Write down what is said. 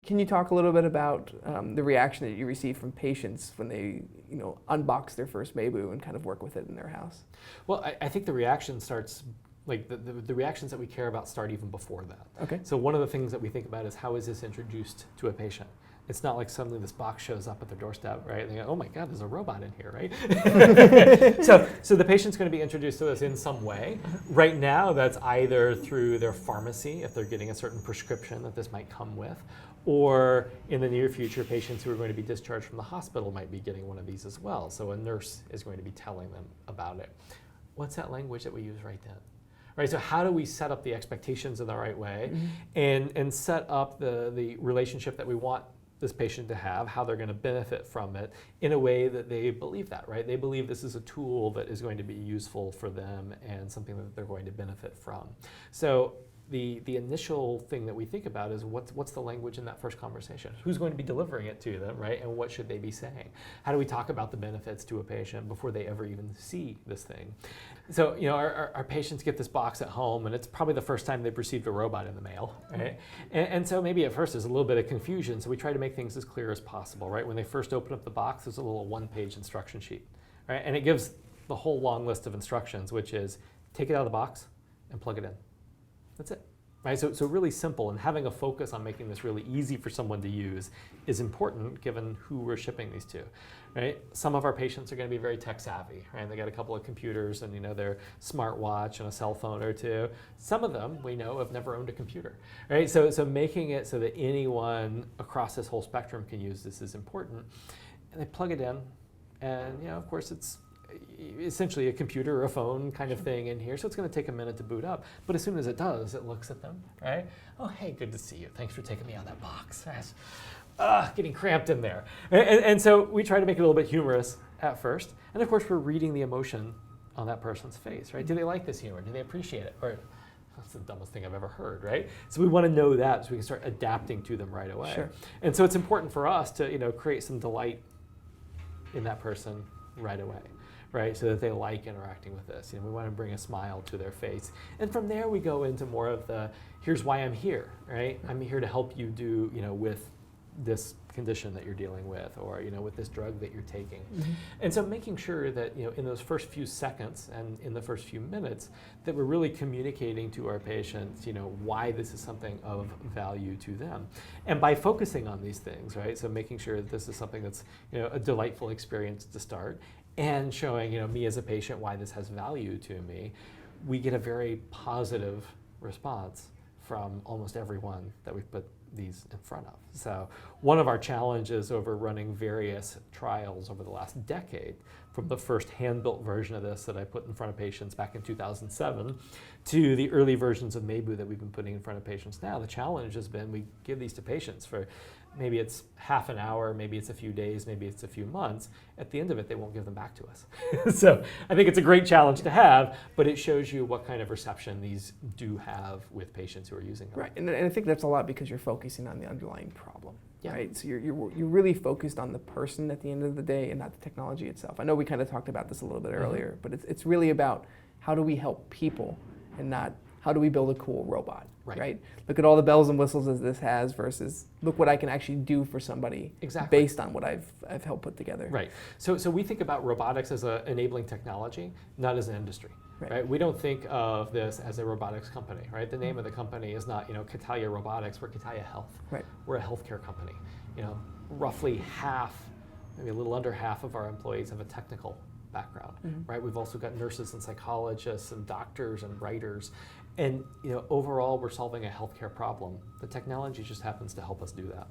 Can you talk a little bit about the reaction that you receive from patients when they, unbox their first Maybu and kind of work with it in their house? Well, I think the reaction starts, like the reactions that we care about start even before that. Okay. So one of the things that we think about is how is this introduced to a patient? It's not like suddenly this box shows up at their doorstep, right? And they go, oh my God, there's a robot in here, right? So the patient's going to be introduced to this in some way. Right now, that's either through their pharmacy, if they're getting a certain prescription that this might come with, or in the near future, patients who are going to be discharged from the hospital might be getting one of these as well. So a nurse is going to be telling them about it. What's that language that we use right then? Right, so how do we set up the expectations in the right way and set up the relationship that we want this patient to have, how they're going to benefit from it in a way that they believe that, right? They believe this is a tool that is going to be useful for them and something that they're going to benefit from. So the initial thing that we think about is what's the language in that first conversation? Who's going to be delivering it to them, right? And what should they be saying? How do we talk about the benefits to a patient before they ever even see this thing? So, our patients get this box at home, and it's probably the first time they've received a robot in the mail, right? And so maybe at first there's a little bit of confusion, so we try to make things as clear as possible, right? When they first open up the box, there's a little one-page instruction sheet, right? And it gives the whole long list of instructions, which is take it out of the box and plug it in. That's it. Right? So really simple, and having a focus on making this really easy for someone to use is important given who we're shipping these to. Right? Some of our patients are going to be very tech savvy, right? They got a couple of computers and their smartwatch and a cell phone or two. Some of them we know have never owned a computer. Right? So making it so that anyone across this whole spectrum can use this is important. And they plug it in, and of course it's essentially a computer or a phone kind of thing in here, so it's going to take a minute to boot up. But as soon as it does, it looks at them, right? Oh, hey, good to see you. Thanks for taking me out of that box. Getting cramped in there. And so we try to make it a little bit humorous at first. And of course, we're reading the emotion on that person's face, right? Do they like this humor? Do they appreciate it? Or that's the dumbest thing I've ever heard, right? So we want to know that so we can start adapting to them right away. Sure. And so it's important for us to create some delight in that person right away. Right, so that they like interacting with this. We want to bring a smile to their face. And from there we go into more of the, here's why I'm here, right? I'm here to help you do, with this condition that you're dealing with, or, with this drug that you're taking. And so making sure that, in those first few seconds and in the first few minutes, that we're really communicating to our patients, why this is something of value to them. And by focusing on these things, right? So making sure that this is something that's, a delightful experience to start, and showing me as a patient why this has value to me, we get a very positive response from almost everyone that we've put these in front of. So one of our challenges over running various trials over the last decade, from the first hand-built version of this that I put in front of patients back in 2007 to the early versions of Maybu that we've been putting in front of patients now, the challenge has been we give these to patients for maybe it's half an hour, maybe it's a few days, maybe it's a few months. At the end of it, they won't give them back to us. So I think it's a great challenge to have, but it shows you what kind of reception these do have with patients who are using them. Right, and I think that's a lot because you're focusing on the underlying problem, Yeah. right? So you're really focused on the person at the end of the day and not the technology itself. I know we kind of talked about this a little bit earlier, but it's really about how do we help people and not how do we build a cool robot, right? Look at all the bells and whistles as this has versus look what I can actually do for somebody based on what I've helped put together. Right. So we think about robotics as an enabling technology, not as an industry. Right? We don't think of this as a robotics company, right? The name of the company is not, Catalia Robotics, we're Catalia Health. Right. We're a healthcare company. Roughly half, maybe a little under half of our employees have a technical background, right? We've also got nurses and psychologists and doctors and writers. And overall, we're solving a healthcare problem. The technology just happens to help us do that.